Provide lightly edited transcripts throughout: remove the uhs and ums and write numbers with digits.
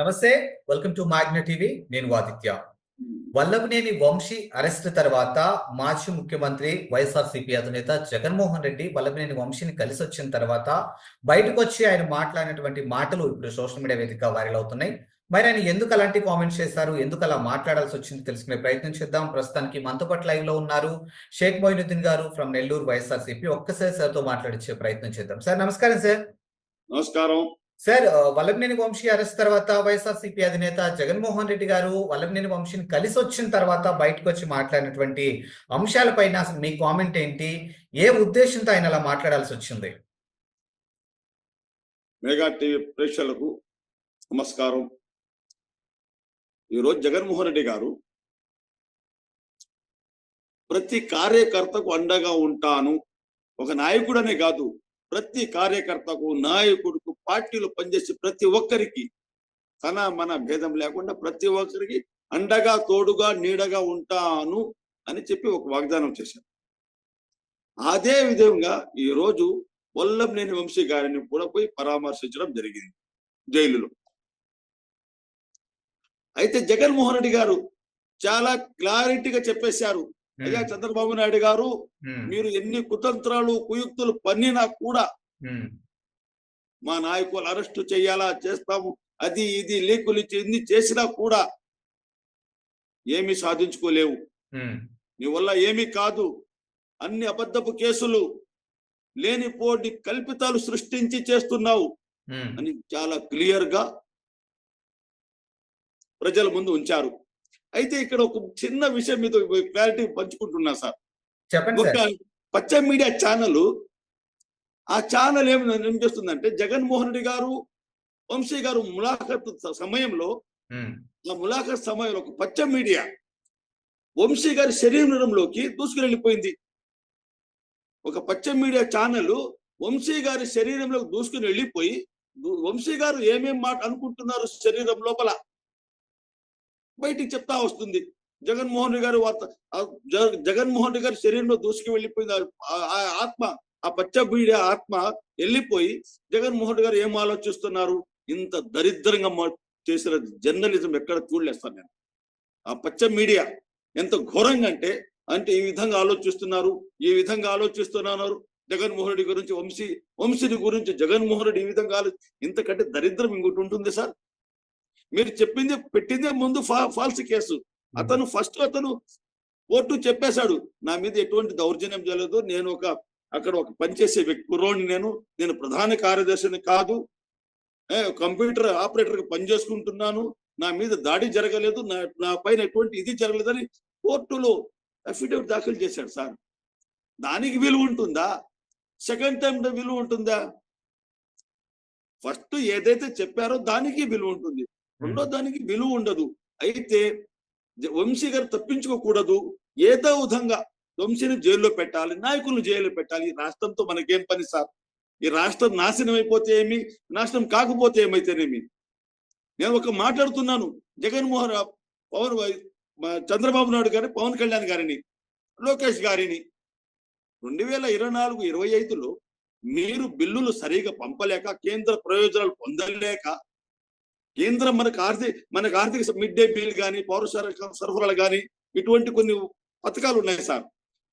నమస్తే. Welcome to మాగ్నా TV. నేను Aditya. Vallabhaneni Vamsi arrest తర్వాత మాజీ ముఖ్యమంత్రి వైఎస్ఆర్సీపీ అధినేత జగన్మోహన్ రెడ్డి వల్లభనేని వంశీని కలిసి వచ్చిన తర్వాత బయటకు వచ్చి ఆయన మాట్లాడినటువంటి మాటలు ఇప్పుడు సోషల్ మీడియా వేదికగా వైరల్ అవుతున్నాయి. మరి ఆయన ఎందుకు అలాంటి కామెంట్స్ చేశారు, ఎందుకు అలా మాట్లాడాల్సి వచ్చింది తెలుసుకునే ప్రయత్నం చేద్దాం. ప్రస్తుతానికి మనతో పాటు లైవ్ లో ఉన్నారు షేక్ మొయినుద్దీన్ గారు ఫ్రమ్ నెల్లూరు వైఎస్ఆర్సీపీ. ఒక్కసారి సార్తో మాట్లాడించే ప్రయత్నం చేద్దాం. సార్ నమస్కారం. సార్ నమస్కారం. సార్, వల్లభనేని వంశీ అరెస్ట్ తర్వాత వైఎస్ఆర్సీపీ అధినేత జగన్మోహన్ రెడ్డి గారు వల్లభనేని వంశీని కలిసి వచ్చిన తర్వాత బయటకు వచ్చి మాట్లాడినటువంటి అంశాలపైన అసలు మీ కామెంట్ ఏంటి? ఏ ఉద్దేశంతో ఆయన అలా మాట్లాడాల్సి వచ్చింది? మెగా టీవీ ప్రేక్షకులకు నమస్కారం. ఈరోజు జగన్మోహన్ రెడ్డి గారు ప్రతి కార్యకర్తకు అండగా ఉంటాను, ఒక నాయకుడనే కాదు ప్రతి కార్యకర్తకు, నాయకుడికి, పార్టీలో పనిచేసే ప్రతి ఒక్కరికి తన మన భేదం లేకుండా ప్రతి ఒక్కరికి అండగా, తోడుగా, నీడగా ఉంటాను అని చెప్పి ఒక వాగ్దానం చేశారు. అదే విధంగా ఈరోజు వల్లభనేని వంశీ గారిని కూడా పోయి పరామర్శించడం జరిగింది జైలులో. అయితే జగన్మోహన్ రెడ్డి గారు చాలా క్లారిటీగా చెప్పేశారు, అయ్యా చంద్రబాబు నాయుడు గారు, మీరు ఎన్ని కుతంత్రాలు కుయుక్తులు పన్నినా కూడా మా నాయకులు అరెస్టు చేయాలా, చేస్తాము, అది ఇది లీకులు ఇచ్చి ఎన్ని చేసినా కూడా ఏమీ సాధించుకోలేవు, నీ వల్ల ఏమీ కాదు, అన్ని అబద్ధపు కేసులు, లేనిపోటి కల్పితాలు సృష్టించి చేస్తున్నావు అని చాలా క్లియర్ గా ప్రజల ముందు ఉంచారు. అయితే ఇక్కడ ఒక చిన్న విషయం మీద క్లారిటీ పంచుకుంటున్నా సార్. ఒక పచ్చ మీడియా ఛానల్, ఆ ఛానల్ ఏం చేస్తుందంటే జగన్మోహన్ రెడ్డి గారు వంశీ గారు ములాఖత్ సమయంలో, ఆ ములాఖత్ సమయంలో ఒక పచ్చ మీడియా వంశీ గారి శరీరంలోకి దూసుకుని వెళ్ళిపోయింది. ఒక పచ్చ మీడియా ఛానల్ వంశీ గారి శరీరంలోకి దూసుకుని వెళ్ళిపోయి వంశీ గారు ఏమేం మాట అనుకుంటున్నారు శరీరం లోపల బయటికి చెప్తా వస్తుంది. జగన్మోహన్ రెడ్డి గారు జగన్మోహన్ రెడ్డి గారి శరీరంలో దూసుకు వెళ్ళిపోయింది ఆ ఆత్మ, ఆ పచ్చ మీడియా ఆత్మ వెళ్ళిపోయి జగన్మోహన్ రెడ్డి గారు ఏం ఆలోచిస్తున్నారు, ఇంత దరిద్రంగా చేసిన జర్నలిజం ఎక్కడ చూడలేస్తాను నేను. ఆ పచ్చ మీడియా ఎంత ఘోరంగా అంటే ఈ విధంగా ఆలోచిస్తున్నారు, ఈ విధంగా ఆలోచిస్తున్నారు జగన్మోహన్ రెడ్డి గురించి, వంశీని గురించి జగన్మోహన్ రెడ్డి ఈ విధంగా ఇంతకంటే దరిద్రం ఇంకోటి ఉంటుంది సార్? మీరు చెప్పింది పెట్టిందే ముందు ఫాల్స్ కేసు. అతను కోర్టు చెప్పేశాడు, నా మీద ఎటువంటి దౌర్జన్యం చేయలేదు, నేను అక్కడ ఒక పనిచేసే కుర్రోడిని, నేను ప్రధాన కార్యదర్శిని కాదు, కంప్యూటర్ ఆపరేటర్ గా పనిచేసుకుంటున్నాను, నా మీద దాడి జరగలేదు, నా పైన ఎటువంటి ఇది జరగలేదని కోర్టులో అఫిడవిట్ దాఖలు చేశాడు సార్. దానికి విలువ ఉంటుందా? సెకండ్ టైం విలువ ఉంటుందా? ఫస్ట్ ఏదైతే చెప్పారో దానికి విలువ ఉంటుంది, రెండో దానికి విలువ ఉండదు. అయితే వంశీ గారు తప్పించుకోకూడదు, ఏదో విధంగా వంశీని జైల్లో పెట్టాలి, నాయకులను జైల్లో పెట్టాలి. ఈ రాష్ట్రంతో మనకేం పని సార్? ఈ రాష్ట్రం నాశనం అయిపోతే ఏమి, నాశనం కాకపోతే ఏమైతేనేమి. నేను మాట్లాడుతున్నాను, చంద్రబాబు నాయుడు గారిని, పవన్ కళ్యాణ్ గారిని, లోకేష్ గారిని 2024-25లో మీరు బిల్లులు సరిగా పంపలేక, కేంద్ర ప్రయోజనాలు పొందలేక, కేంద్రం మనకు ఆర్థిక మిడ్ డే మీల్ కానీ, పౌర సరఫరాలు కానీ, ఇటువంటి కొన్ని పథకాలు ఉన్నాయి సార్.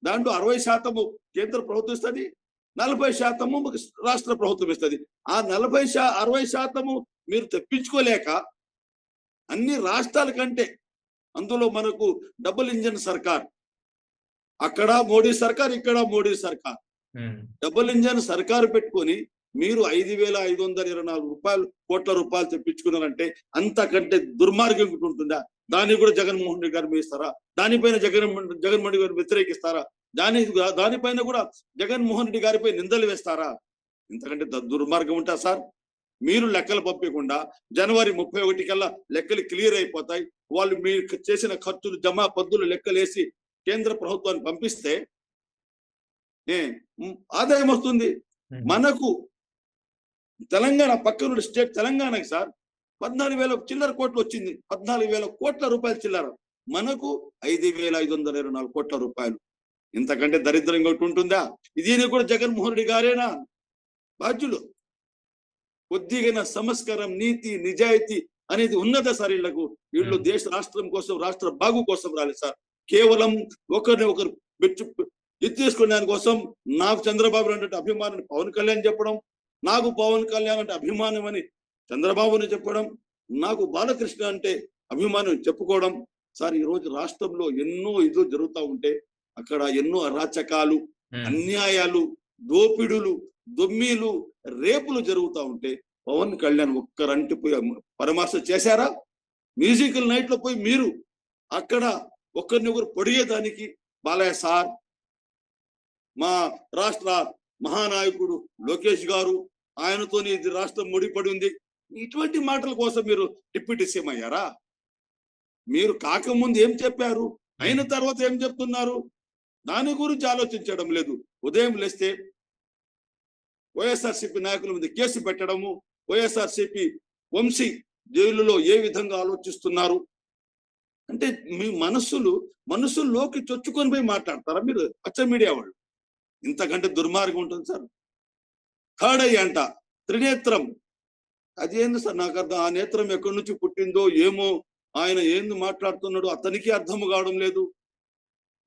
దాంట్లో 60% కేంద్ర ప్రభుత్వం ఇస్తుంది, 40% రాష్ట్ర ప్రభుత్వం ఇస్తుంది. ఆ 60% మీరు తెప్పించుకోలేక అన్ని రాష్ట్రాల కంటే, అందులో మనకు డబుల్ ఇంజన్ సర్కార్, అక్కడ మోడీ సర్కార్, ఇక్కడ మోడీ సర్కార్, డబుల్ ఇంజన్ సర్కారు పెట్టుకొని మీరు 5,524 కోట్ల రూపాయలు తెప్పించుకున్నారంటే అంతకంటే దుర్మార్గం ఉంటుందా? దాన్ని కూడా జగన్మోహన్ రెడ్డి గారు ఇస్తారా? దానిపైన జగన్మోహన్ రెడ్డి గారు వ్యతిరేకిస్తారా? దానిపైన కూడా జగన్మోహన్ రెడ్డి గారిపై నిందలు వేస్తారా? ఇంతకంటే దుర్మార్గం ఉంటా సార్? మీరు లెక్కలు పంపకుండా జనవరి 31 కల్లా లెక్కలు క్లియర్ అయిపోతాయి. వాళ్ళు మీరు చేసిన ఖర్చులు, జమా పద్దులు లెక్కలేసి కేంద్ర ప్రభుత్వాన్ని పంపిస్తే ఆదాయం వస్తుంది. మనకు తెలంగాణ పక్కన స్టేట్ తెలంగాణకి సార్ 14,000 చిల్లర కోట్లు వచ్చింది, 14,000 కోట్ల రూపాయలు చిల్లర. మనకు 5,524 కోట్ల రూపాయలు. ఇంతకంటే దరిద్రంగా ఉంటుందా? దీని కూడా జగన్మోహన్ రెడ్డి గారేనా బాధ్యులు? కొద్దిగా సంస్కారం, నీతి, నిజాయితీ అనేది ఉన్నదా సార్ వీళ్ళకు? వీళ్ళు దేశ రాష్ట్రం కోసం, రాష్ట్ర బాగు కోసం రాలేదు సార్. కేవలం ఒకరిని ఒకరు ఎత్తేసుకునే దానికోసం నాకు చంద్రబాబు అంటే అభిమానం పవన్ కళ్యాణ్ చెప్పడం, నాకు పవన్ కళ్యాణ్ అంటే అభిమానం అని చంద్రబాబుని చెప్పడం, నాకు బాలకృష్ణ అంటే అభిమానం చెప్పుకోవడం. సార్ ఈ రోజు రాష్ట్రంలో ఎన్నో ఇది జరుగుతూ ఉంటే అక్కడ ఎన్నో అరాచకాలు, అన్యాయాలు, దోపిడులు, దొమ్మీలు, రేపులు జరుగుతూ ఉంటే పవన్ కళ్యాణ్ ఒక్కరంటి పోయి పరామర్శ చేశారా? మ్యూజికల్ నైట్ లో పోయి మీరు అక్కడ ఒకరినొకరు పొడిగేదానికి బాలయ్య సార్, మా రాష్ట్ర మహానాయకుడు లోకేష్ గారు, ఆయనతోని ఇది రాష్ట్రం ముడిపడి ఉంది, ఇటువంటి మాటల కోసం మీరు డిప్యూటీ సీఎం అయ్యారా? మీరు కాకముందు ఏం చెప్పారు, అయిన తర్వాత ఏం చెప్తున్నారు? దాని గురించి ఆలోచించడం లేదు. ఉదయం లేస్తే వైఎస్ఆర్సీపీ నాయకుల మీద కేసు పెట్టడము, వైఎస్ఆర్సీపీ వంశీ జైలులో ఏ విధంగా ఆలోచిస్తున్నారు అంటే మీ మనసుల్లోకి చొచ్చుకొని పోయి మాట్లాడతారా మీరు? పచ్చ మీడియా వాళ్ళు ఇంతకంటే దుర్మార్గం ఉంటుంది సార్. థర్డ్ ఐ అంట, త్రినేత్రం, అదేంది సార్ నాకు అర్థం. ఆ నేత్రం ఎక్కడి నుంచి పుట్టిందో ఏమో, ఆయన ఏంది మాట్లాడుతున్నాడు అతనికి అర్థం కావడం లేదు.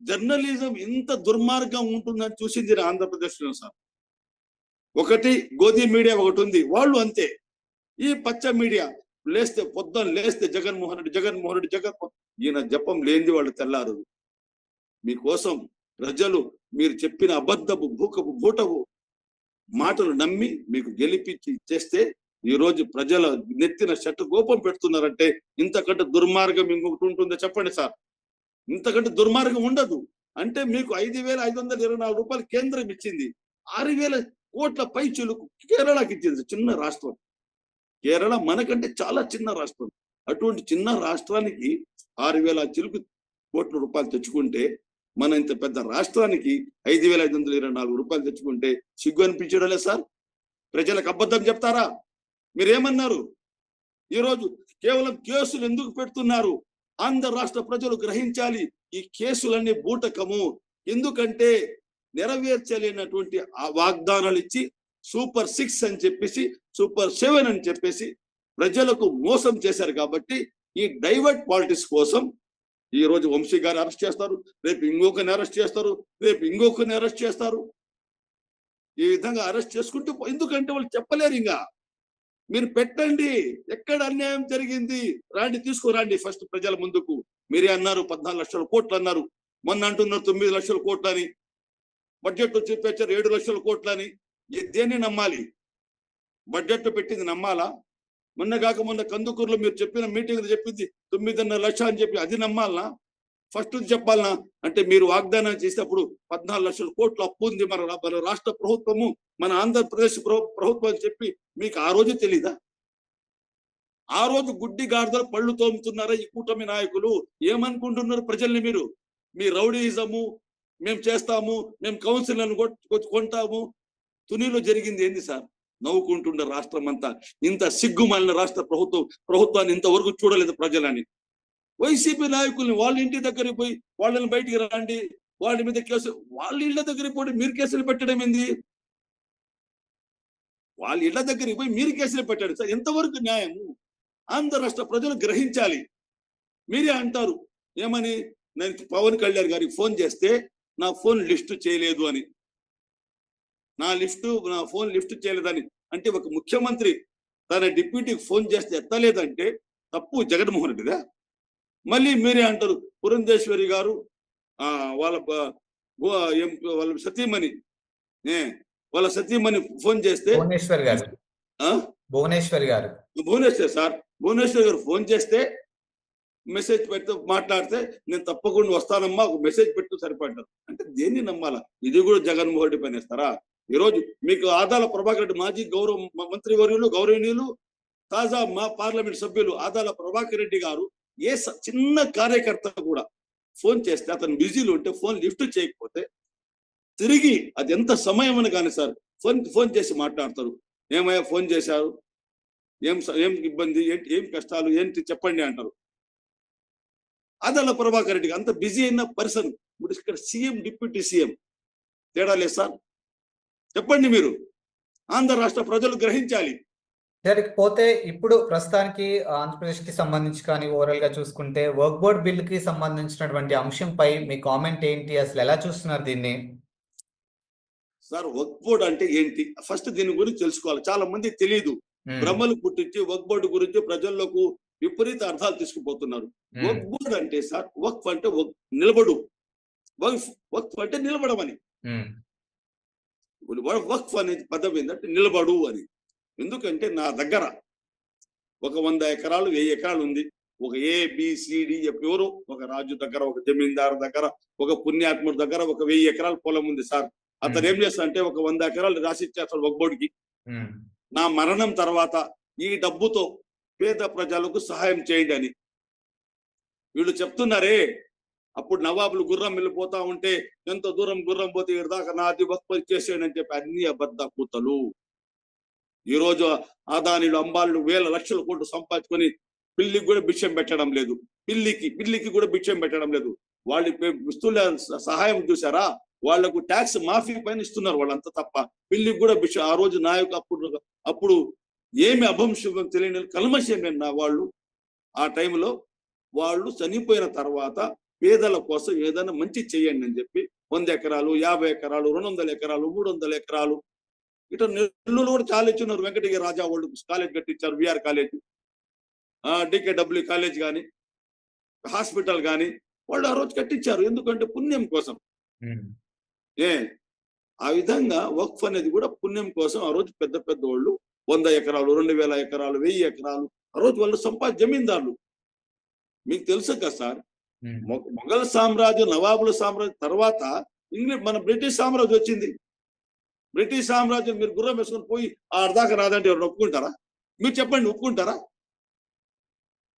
జర్నలిజం ఇంత దుర్మార్గం ఉంటుందని చూసింది ఆంధ్రప్రదేశ్ లో సార్. ఒకటి గోధి మీడియా ఒకటి ఉంది, వాళ్ళు అంతే. ఈ పచ్చ మీడియా లేస్తే పొద్దున్న లేస్తే జగన్మోహన్ రెడ్డి ఈయన జపం లేనిది వాళ్ళు తెల్లారు. మీకోసం ప్రజలు మీరు చెప్పిన అబద్ధపు భూటపు మాటలు నమ్మి మీకు గెలిపించి ఇచ్చేస్తే ఈ రోజు ప్రజల నెత్తిన షట్టు గోపం పెడుతున్నారంటే ఇంతకంటే దుర్మార్గం ఇంకొకటి ఉంటుందో చెప్పండి సార్? ఇంతకంటే దుర్మార్గం ఉండదు. అంటే మీకు 5,524 రూపాయలు కేంద్రం ఇచ్చింది, 6,000 కోట్ల పై చిలుకు కేరళకి ఇచ్చింది. చిన్న రాష్ట్రం కేరళ, మనకంటే చాలా చిన్న రాష్ట్రం. అటువంటి చిన్న రాష్ట్రానికి 6,000 చిలుకు కోట్ల రూపాయలు తెచ్చుకుంటే, మన ఇంత పెద్ద రాష్ట్రానికి 5,524 రూపాయలు తెచ్చుకుంటే సిగ్గు అనిపించడం లేదు సార్? ప్రజలకు అబద్ధం చెప్తారా? మీరేమన్నారు? ఈరోజు కేవలం కేసులు ఎందుకు పెడుతున్నారు? ఆంధ్ర రాష్ట్ర ప్రజలు గ్రహించాలి, ఈ కేసులన్నీ బూటకము. ఎందుకంటే నెరవేర్చలేనటువంటి ఆ వాగ్దానాలు ఇచ్చి సూపర్ 6 అని చెప్పేసి, సూపర్ 7 అని చెప్పేసి ప్రజలకు మోసం చేశారు. కాబట్టి ఈ డైవర్ట్ పాలిటిక్స్ కోసం ఈ రోజు వంశీ గారు అరెస్ట్ చేస్తారు, రేపు ఇంకొకరిని అరెస్ట్ చేస్తారు, రేపు ఇంకొకరిని అరెస్ట్ చేస్తారు. ఈ విధంగా అరెస్ట్ చేసుకుంటూ, ఎందుకంటే వాళ్ళు చెప్పలేరు. ఇంకా మీరు పెట్టండి, ఎక్కడ అన్యాయం జరిగింది రాండి, తీసుకురండి ఫస్ట్ ప్రజల ముందుకు. మీరే అన్నారు 14 లక్షల కోట్లు అన్నారు, మొన్న అంటున్నారు 9 లక్షల కోట్లు అని, బడ్జెట్ చెప్పారు 7 లక్షల కోట్లు అని. దేన్ని నమ్మాలి? బడ్జెట్ పెట్టింది నమ్మాలా? మొన్న కందుకూరులో మీరు చెప్పిన మీటింగ్ చెప్పింది 9.5 లక్షలు అని చెప్పి అది నమ్మాలనా? ఫస్ట్ చెప్పాలనా? అంటే మీరు వాగ్దానం చేసేటప్పుడు 14 లక్షల కోట్లు అప్పు ఉంది మన రాష్ట్ర ప్రభుత్వము, మన ఆంధ్రప్రదేశ్ ప్రభుత్వం అని చెప్పి మీకు ఆ రోజు తెలీదా? ఆ రోజు గుడ్డి గాడిదలు పళ్ళు తోముతున్నారా ఈ కూటమి నాయకులు? ఏమనుకుంటున్నారు ప్రజల్ని మీరు? మీ రౌడీయిజము, మేము చేస్తాము, మేము కౌన్సిలర్లను కొంటాము. తునిలో జరిగింది ఏంది సార్? నవ్వుకుంటున్న రాష్ట్రం అంతా. ఇంత సిగ్గుమాలిన రాష్ట్ర ప్రభుత్వాన్ని ఇంతవరకు చూడలేదు ప్రజలని. వైసీపీ నాయకుల్ని వాళ్ళ ఇంటి దగ్గరికి పోయి వాళ్ళని బయటికి రండి, వాళ్ళ మీద కేసు, వాళ్ళ ఇళ్ల దగ్గరికి పోయి మీరు కేసులు పెట్టడం ఏంది? వాళ్ళ ఇళ్ల దగ్గరికి పోయి మీరు కేసులు పెట్టాడు సార్, ఎంతవరకు న్యాయము? ఆంధ్ర రాష్ట్ర ప్రజలు గ్రహించాలి. మీరే అంటారు ఏమని, నేను పవన్ కళ్యాణ్ గారికి ఫోన్ చేస్తే నా ఫోన్ లిఫ్ట్ చేయలేదు అని. నా ఫోన్ లిఫ్ట్ చేయలేదని అంటే ఒక ముఖ్యమంత్రి తన డిప్యూటీకి ఫోన్ చేస్తే ఎత్తలేదంటే తప్పు జగన్మోహన్ రెడ్డిదా? మళ్ళీ మీరే అంటారు పురంధేశ్వరి గారు వాళ్ళ సతీమణి ఫోన్ చేస్తే, భువనేశ్వర్ సార్ భువనేశ్వర్ గారు ఫోన్ చేస్తే మెసేజ్ పెడుతూ మాట్లాడితే నేను తప్పకుండా వస్తానమ్మా, ఒక మెసేజ్ పెట్టు సరిపడ్డారు. అంటే దేన్ని నమ్మాలా? ఇది కూడా జగన్మోహన్ రెడ్డి పని చేస్తారా? ఈ రోజు మీకు ఆదాల ప్రభాకర్ రెడ్డి, మాజీ మంత్రి గౌరవనీయులు, తాజా మా పార్లమెంట్ సభ్యులు ఆదాల ప్రభాకర్ రెడ్డి గారు ఏ చిన్న కార్యకర్త కూడా ఫోన్ చేస్తే అతను బిజీలో ఉంటే ఫోన్ లిఫ్ట్ చేయకపోతే తిరిగి అది ఎంత సమయం అని కానీ సార్ ఫోన్ చేసి మాట్లాడతారు. ఏమయ్యా ఫోన్ చేశారు, ఏం ఇబ్బంది ఏంటి, ఏం కష్టాలు ఏంటి చెప్పండి అంటారు. ఆదాల ప్రభాకర్ రెడ్డికి అంత బిజీ అయిన పర్సన్ ఇక్కడ సీఎం, డిప్యూటీ సీఎం తేడా లేదు సార్? చెప్పండి మీరు. ఆంధ్ర రాష్ట్ర ప్రజలు గ్రహించాలి. పోతే ఇప్పుడు ప్రస్తుతానికి ఆంధ్రప్రదేశ్కి సంబంధించి కానీ ఓవరాల్ గా చూసుకుంటే వర్క్ బోర్డ్ బిల్లుకి సంబంధించినటువంటి అంశంపై మీ కామెంట్ ఏంటి? అసలు ఎలా చూస్తున్నారు దీన్ని? సార్ వక్ఫ్ బోర్డు అంటే ఏంటి? ఫస్ట్ దీని గురించి తెలుసుకోవాలి. చాలా మంది తెలియదు. భ్రమలు పుట్టించి వక్ఫ్ బోర్డు గురించి ప్రజల్లోకి విపరీత అర్థాలు తీసుకుపోతున్నారు. వక్ఫ్ బోర్డు అంటే సార్, వక్ఫ్ అంటే నిలబడు, వక్ఫ్ అంటే నిలబడమని. వక్ఫ్ అనేది పదం ఏంటంటే నిలబడు అని. ఎందుకంటే నా దగ్గర ఒక 100 ఎకరాలు 1000 ఎకరాలు ఉంది. ఒక ABCD ఎవరు, ఒక రాజు దగ్గర, ఒక జమీందారు దగ్గర, ఒక పుణ్యాత్ముడి దగ్గర ఒక 1000 ఎకరాల పొలం ఉంది సార్. అతను ఏం చేస్తా అంటే ఒక 100 ఎకరాలు రాసి ఇచ్చేస్తాడు వక్ఫ్ బోర్డుకి. నా మరణం తర్వాత ఈ డబ్బుతో పేద ప్రజలకు సహాయం చేయండి అని. వీళ్ళు చెప్తున్నారే, అప్పుడు నవాబులు గుర్రం వెళ్ళిపోతా ఉంటే ఎంత దూరం గుర్రం పోతే ఇక్కడ దాకా నాది వక్ఫ్ చేసేయండి అని చెప్పి అన్ని అబద్ధ కూతలు. ఈ రోజు అదానీలు అంబాలు వేల లక్షల కోట్లు సంపాదించుకొని పిల్లికి కూడా భిక్షం పెట్టడం లేదు. పిల్లికి కూడా భిక్షం పెట్టడం లేదు. వాళ్ళు ఇస్తున్న సహాయం చూసారా? వాళ్లకు ట్యాక్స్ మాఫీ పైన ఇస్తున్నారు వాళ్ళంతా తప్ప పిల్లికి కూడా భిక్షం. ఆ రోజు నాయకు అప్పుడు ఏమి అభంశుభం తెలియని కల్మషంగా వాళ్ళు ఆ టైంలో వాళ్ళు చనిపోయిన తర్వాత పేదల కోసం ఏదైనా మంచి చేయండి అని చెప్పి 100 ఎకరాలు 50 ఎకరాలు 200 ఎకరాలు 300 ఎకరాలు ఇట్లా నెల్లూరు కూడా చాలా ఇచ్చినారు. వెంకటగిరి రాజా వాళ్ళు కాలేజ్ కట్టించారు, విఆర్ కాలేజ్, DKW కాలేజ్ కానీ, హాస్పిటల్ కానీ వాళ్ళు ఆ రోజు కట్టించారు. ఎందుకంటే పుణ్యం కోసం. ఆ విధంగా వక్ఫ్ అనేది కూడా పుణ్యం కోసం ఆ రోజు పెద్ద పెద్ద వాళ్ళు 100 ఎకరాలు 2000 ఎకరాలు 1000 ఎకరాలు ఆ రోజు వాళ్ళు జమీందారులు. మీకు తెలుసు కదా సార్, మొఘల్ సామ్రాజ్యం, నవాబుల సామ్రాజ్యం తర్వాత మన బ్రిటిష్ సామ్రాజ్యం వచ్చింది. బ్రిటిష్ సామ్రాజ్యం మీరు గుర్రం వేసుకొని పోయి ఆడదాకా రాదంటే ఎవరైనా ఒప్పుకుంటారా? మీరు చెప్పండి, ఒప్పుకుంటారా?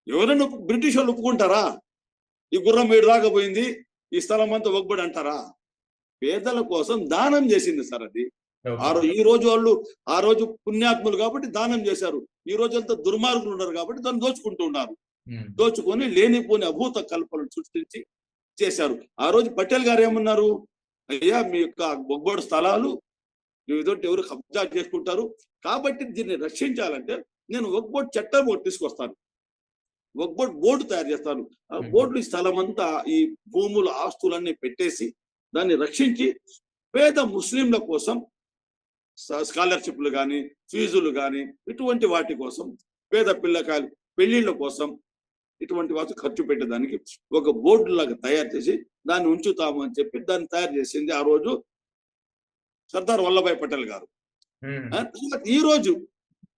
ఎవరైనా బ్రిటిష్ వాళ్ళు ఒప్పుకుంటారా? ఈ గుర్రం 7 దాకా పోయింది, ఈ స్థలం అంతా వక్బడి అంటారా? పేదల కోసం దానం చేసింది సార్ అది. ఈ రోజు వాళ్ళు ఆ రోజు పుణ్యాత్ములు కాబట్టి దానం చేశారు. ఈ రోజు అంతా దుర్మార్గులు ఉన్నారు కాబట్టి దాన్ని దోచుకుంటూ ఉన్నారు. దోచుకొని లేనిపోని అభూత కల్పనలు సృష్టించి చేశారు. ఆ రోజు పటేల్ గారు ఏమన్నారు? అయ్యా, మీ యొక్క వక్బోర్డు స్థలాలు ఎదుటి ఎవరు కబ్జా చేసుకుంటారు కాబట్టి దీన్ని రక్షించాలంటే నేను వక్ఫ్ బోర్డు చట్టం తీసుకొస్తాను, వక్ఫ్ బోర్డు తయారు చేస్తాను. ఆ బోర్డు స్థలం అంతా ఈ భూముల ఆస్తులన్నీ పెట్టేసి దాన్ని రక్షించి పేద ముస్లింల కోసం స్కాలర్షిప్లు కానీ, ఫీజులు కానీ, ఇటువంటి వాటి కోసం, పేద పిల్లకాయలు పెళ్లిళ్ళ కోసం ఇటువంటి వాటి ఖర్చు పెట్టేదానికి ఒక బోర్డు లాగా తయారు చేసి దాన్ని ఉంచుతాము అని చెప్పి దాన్ని తయారు చేసింది ఆ రోజు సర్దార్ వల్లభాయ్ పటేల్ గారు. ఈ రోజు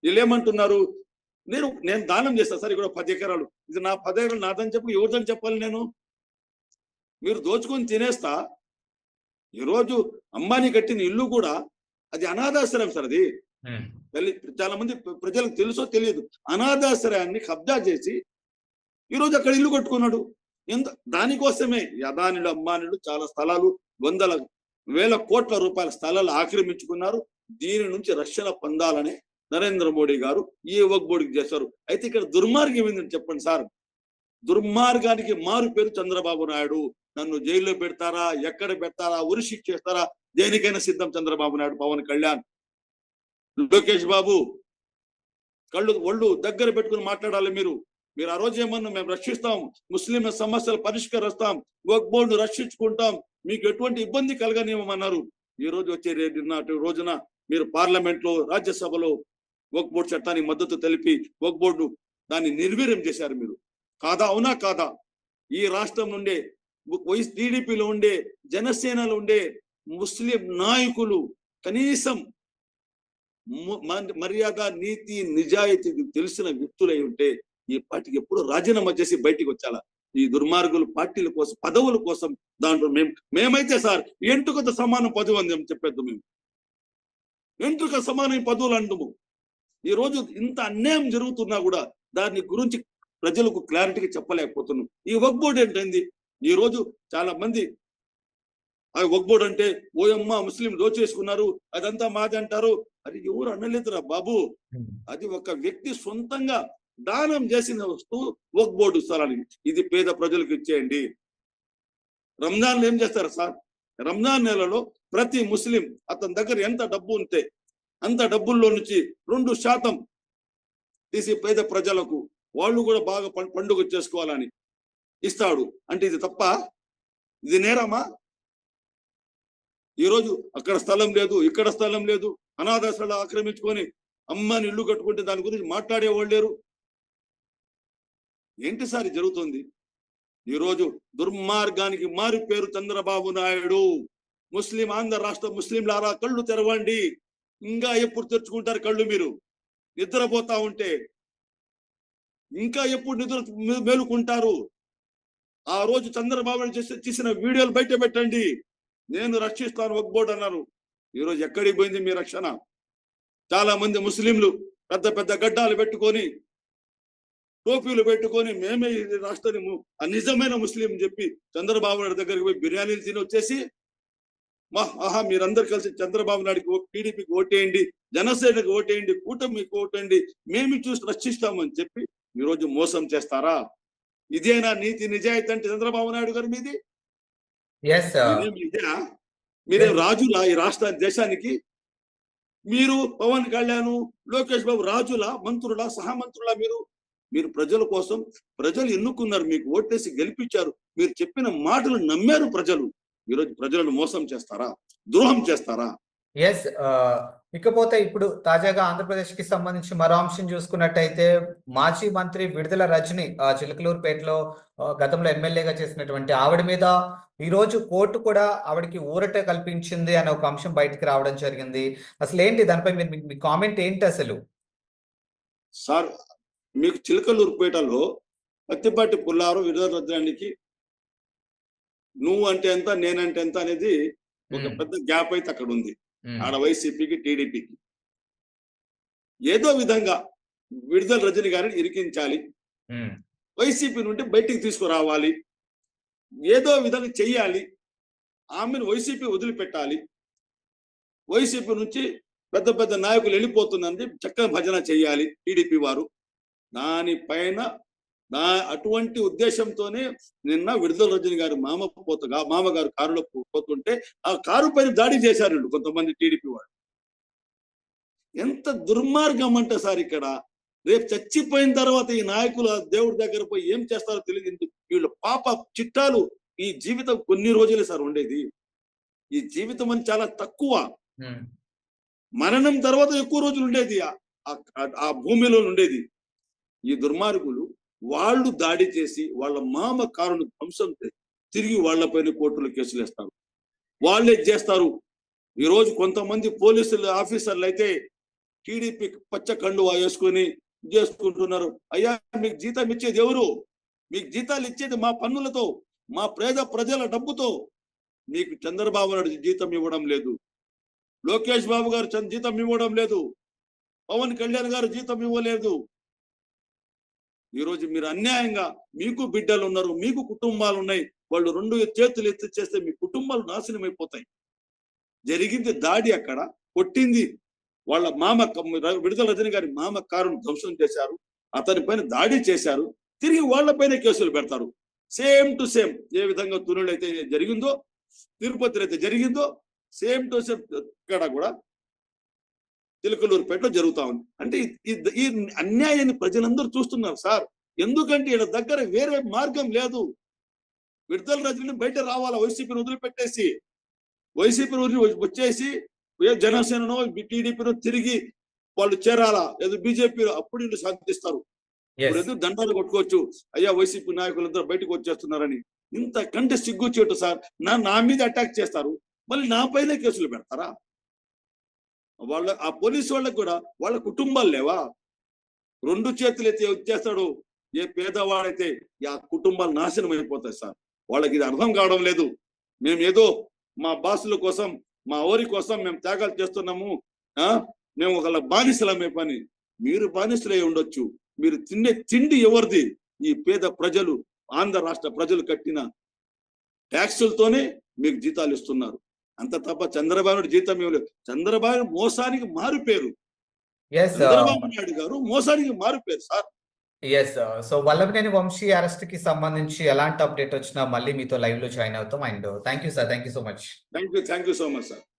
వీళ్ళు ఏమంటున్నారు? నేను దానం చేస్తాను సార్, ఇక్కడ 10 ఎకరాలు, ఇది నా 10 ఎకరాలు నాదని చెప్పి ఎవరిదని చెప్పాలి నేను? మీరు దోచుకొని తినేస్తా. ఈరోజు అంబానీ కట్టిన ఇల్లు కూడా అది అనాథాశ్రయం సార్. అది చాలా మంది ప్రజలకు తెలుసో తెలియదు. అనాథాశ్రయాన్ని కబ్జా చేసి ఈరోజు అక్కడ ఇల్లు కట్టుకున్నాడు. దానికోసమే అదానీలు అంబానీలు చాలా స్థలాలు, 100,000 కోట్ల రూపాయల స్థలాలు ఆక్రమించుకున్నారు. దీని నుంచి రక్షణ పొందాలని నరేంద్ర మోడీ గారు ఈ వక్ఫ్ బోర్డుకి చేశారు. అయితే ఇక్కడ దుర్మార్గం ఏంటని చెప్పండి సార్. దుర్మార్గానికి మారు పేరు చంద్రబాబు నాయుడు. నన్ను జైల్లో పెడతారా, ఎక్కడ పెడతారా, ఉరిశిక్ష చేస్తారా, దేనికైనా సిద్ధం చంద్రబాబు నాయుడు, పవన్ కళ్యాణ్, లోకేష్ బాబు. ఒళ్ళు దగ్గర పెట్టుకుని మాట్లాడాలి మీరు. ఆ రోజు ఏమన్నా మేము రక్షిస్తాం, ముస్లింల సమస్యలు పరిష్కరిస్తాం, వక్ఫ్ బోర్డు రక్షించుకుంటాం, మీకు ఎటువంటి ఇబ్బంది కలగనివ్వమన్నారు. ఈ రోజు వచ్చే రోజున మీరు పార్లమెంట్ లో, రాజ్యసభలో వక్ఫ్ బోర్డు చట్టానికి మద్దతు తెలిపి వక్ఫ్ బోర్డు దాన్ని నిర్వీర్యం చేశారు. మీరు కాదా? అవునా కాదా? ఈ రాష్ట్రం నుండే టీడీపీలో ఉండే, జనసేనలో ఉండే ముస్లిం నాయకులు కనీసం మర్యాద, నీతి, నిజాయితీ తెలిసిన వ్యక్తులై ఉంటే ఈ పార్టీకి ఎప్పుడు రాజీనామా చేసి బయటికి వచ్చాలా? ఈ దుర్మార్గులు పార్టీల కోసం, పదవుల కోసం దాంట్లో మేమైతే సార్ ఎంటుకతో సమానం పదవి అని చెప్పేద్దు. మేము ఎంట్రుక సమానం పదవులు అంటాము. ఈ రోజు ఇంత అన్యాయం జరుగుతున్నా కూడా దాని గురించి ప్రజలకు క్లారిటీగా చెప్పలేకపోతున్నాం. ఈ వక్ఫ్ బోర్డు ఏంటంది? ఈ రోజు చాలా మంది ఆ వక్ఫ్ బోర్డు అంటే ఓయమ్మ ముస్లిం దోచేసుకున్నారు, అదంతా మాది అంటారు. అది ఎవరు అనలేదురా బాబు. అది ఒక వ్యక్తి సొంతంగా దానం చేసిన వస్తువు వక్ఫ్ బోర్డు స్థలానికి. ఇది పేద ప్రజలకు ఇచ్చేయండి. రంజాన్ ఏం చేస్తారు సార్? రంజాన్ నెలలో ప్రతి ముస్లిం అతని దగ్గర ఎంత డబ్బు ఉంటే అంత డబ్బుల్లో నుంచి 2% తీసి పేద ప్రజలకు వాళ్ళు కూడా బాగా పండుగ చేసుకోవాలని ఇస్తాడు అంటే ఇది తప్ప? ఇది నేరమా? ఈరోజు అక్కడ స్థలం లేదు, ఇక్కడ స్థలం లేదు, అనాథాశ్రమాలు ఆక్రమించుకొని అమ్మని ఇల్లు కట్టుకుంటే దాని గురించి మాట్లాడేవాళ్ళు లేరు. ఏంటి సార్ జరుగుతుంది? ఈరోజు దుర్మార్గానికి మారి పేరు చంద్రబాబు నాయుడు. ముస్లిం ఆంధ్ర రాష్ట్ర ముస్లింలారా కళ్ళు తెరవండి. ఇంకా ఎప్పుడు తెరుచుకుంటారు కళ్ళు? మీరు నిద్రపోతా ఉంటే ఇంకా ఎప్పుడు నిద్ర మేలుకుంటారు? ఆ రోజు చంద్రబాబు నాయుడు చేసిన వీడియోలు బయట పెట్టండి. నేను రక్షిస్తాను వక్ఫ్ బోర్డు అన్నారు. ఈరోజు ఎక్కడికి పోయింది మీ రక్షణ? చాలా మంది ముస్లింలు పెద్ద పెద్ద గడ్డాలు పెట్టుకొని, టోపీలు పెట్టుకొని మేమే ఈ రాష్ట్రాన్ని నిజమైన ముస్లిం చెప్పి చంద్రబాబు నాయుడు దగ్గరికి పోయి బిర్యానీలు తిని వచ్చేసి మీరందరూ కలిసి చంద్రబాబు నాయుడుకి, టీడీపీకి ఓటేయండి, జనసేనకు ఓటేయండి, కూటమికి ఓటేయండి, మేము చూసి రక్షిస్తామని చెప్పి ఈరోజు మోసం చేస్తారా? ఇదేనా నీతి నిజాయితీ అంటే చంద్రబాబు నాయుడు గారు మీది? మీరేం రాజులా ఈ రాష్ట్ర దేశానికి? మీరు పవన్ కళ్యాణ్, లోకేష్ బాబు రాజులా, మంత్రులా, సహమంత్రులా? మీరు ప్రజల కోసం, ప్రజలు ఎన్నుకున్నారు, మీకు ఓటేసి గెలిపించారు, మీరు చెప్పిన మాటలు నమ్మారు ప్రజలు. ఈరోజు ప్రజలను మోసం చేస్తారా? ద్రోహం చేస్తారా? ఇకపోతే ఇప్పుడు తాజాగా ఆంధ్రప్రదేశ్ కి సంబంధించి మరో అంశం చూసుకున్నట్టయితే మాజీ మంత్రి విడుదల రజని చిలకలూరుపేటలో గతంలో ఎమ్మెల్యేగా చేసినటువంటి ఆవిడ మీద ఈ రోజు కోర్టు కూడా ఆవిడకి ఊరట కల్పించింది అనే ఒక అంశం బయటకు రావడం జరిగింది. అసలు ఏంటి దానిపై మీ కామెంట్ ఏంటి అసలు? సార్, మీకు చిలకలూరుపేటలో పత్తిపాటి పుల్లారు విడుదల రజనికి నువ్వు అంటే ఎంత, నేనంటే ఎంత అనేది ఒక పెద్ద గ్యాప్ అయితే అక్కడ ఉంది. ఆడ వైసీపీకి, టీడీపీకి ఏదో విధంగా విడుదల రజని గారిని ఇరికించాలి, వైసీపీ నుండి బయటికి తీసుకురావాలి, ఏదో విధంగా చెయ్యాలి, ఆమెను వైసీపీ వదిలిపెట్టాలి, వైసీపీ నుంచి పెద్ద పెద్ద నాయకులు వెళ్ళిపోతుందని చక్కగా భజన చెయ్యాలి టీడీపీ వారు. దానిపైన అటువంటి ఉద్దేశంతోనే నిన్న విడుదల రజని గారి మామగారు కారులో పోతుంటే ఆ కారు పైన దాడి చేశారు కొంతమంది టీడీపీ వాళ్ళు. ఎంత దుర్మార్గం అంటే సార్, ఇక్కడ రేపు చచ్చిపోయిన తర్వాత ఈ నాయకులు దేవుడి దగ్గర పోయి ఏం చేస్తారో తెలియదు. వీళ్ళు పాప చిట్టాలు. ఈ జీవితం కొన్ని రోజులే సార్ ఉండేది. ఈ జీవితం అని చాలా తక్కువ. మరణం తర్వాత ఎక్కువ రోజులు ఉండేది ఆ భూమిలో ఉండేది. ఈ దుర్మార్గులు వాళ్ళు దాడి చేసి వాళ్ళ మామ కారును ధ్వంసం తిరిగి వాళ్ళపైన కోర్టులో కేసులు వేస్తారు, వాళ్ళే చేస్తారు. ఈరోజు కొంతమంది పోలీసులు ఆఫీసర్లు అయితే టీడీపీ పచ్చ కండువా వేసుకొని చేసుకుంటున్నారు. అయ్యా, మీకు జీతం ఇచ్చేది ఎవరు? మీకు జీతాలు ఇచ్చేది మా పన్నులతో, మా పేద ప్రజల డబ్బుతో. మీకు చంద్రబాబు నాయుడు జీతం ఇవ్వడం లేదు, లోకేష్ బాబు గారు జీతం ఇవ్వడం లేదు, పవన్ కళ్యాణ్ గారు జీతం ఇవ్వలేదు. ఈరోజు మీరు అన్యాయంగా, మీకు బిడ్డలు ఉన్నారు, మీకు కుటుంబాలు ఉన్నాయి, వాళ్ళు రెండు చేతులు ఎత్తి చేస్తే మీ కుటుంబాలు నాశనం అయిపోతాయి. జరిగింది దాడి, అక్కడ కొట్టింది వాళ్ళ మామ విడుదల రజని గారి మామ కారును ధ్వంసం చేశారు, అతని పైన దాడి చేశారు, తిరిగి వాళ్ళపైన కేసులు పెడతారు. సేమ్ టు సేమ్ ఏ విధంగా తునులు అయితే జరిగిందో, తిరుపతిలో అయితే జరిగిందో, సేమ్ టు సేమ్ ఇక్కడ కూడా చిలకలూరుపేటలో జరుగుతా ఉంది. అంటే ఈ అన్యాయాన్ని ప్రజలందరూ చూస్తున్నారు సార్. ఎందుకంటే వీళ్ళ దగ్గర వేరే మార్గం లేదు. విడుదల రజని బయట రావాలా, వైసీపీని వదిలిపెట్టేసి, వైసీపీని వచ్చేసి జనసేననో టీడీపీనో తిరిగి వాళ్ళు చేరాలా, లేదా బీజేపీలో, అప్పుడు వీళ్ళు శాంతిస్తారు. ఇప్పుడు ఎందుకు దండాలు కొట్టుకోవచ్చు, అయ్యా వైసీపీ నాయకులందరూ బయటకు వచ్చేస్తున్నారని. ఇంతకంటే సిగ్గు చేయటం సార్. నా మీద అటాక్ చేస్తారు, మళ్ళీ నా పైన కేసులు పెడతారా? ఆ పోలీసు వాళ్ళకు కూడా వాళ్ళ కుటుంబాలు లేవా? రెండు చేతులు ఎత్తి వచ్చేస్తాడు ఏ పేదవాడైతే, ఆ కుటుంబాలు నాశనం అయిపోతాయి సార్. వాళ్ళకి ఇది అర్థం కావడం లేదు. మేము ఏదో మా బాసుల కోసం, మా ఊరి కోసం మేము త్యాగాలు చేస్తున్నాము, మేము ఒకళ్ళ బానిసలమే పని. మీరు బానిసలై ఉండొచ్చు, మీరు తినే తిండి ఎవరిది? ఈ పేద ప్రజలు, ఆంధ్ర రాష్ట్ర ప్రజలు కట్టిన ట్యాక్సులతోనే మీకు జీతాలు ఇస్తున్నారు. అంత తప్ప చంద్రబాబు జీతం ఇవ్వలేదు. చంద్రబాబు మోసానికి మారుపేరు, చంద్రబాబు నాయుడు గారు మోసానికి మారుపేరు sir. So Vallabhaneni Vamsi arrest కి సంబంధించి ఎలాంటి అప్డేట్ వచ్చినా మళ్ళీ మీతో లైవ్ లో జాయిన్ అవుతాం. And thank you sir, thank you so much. Thank you so much sir.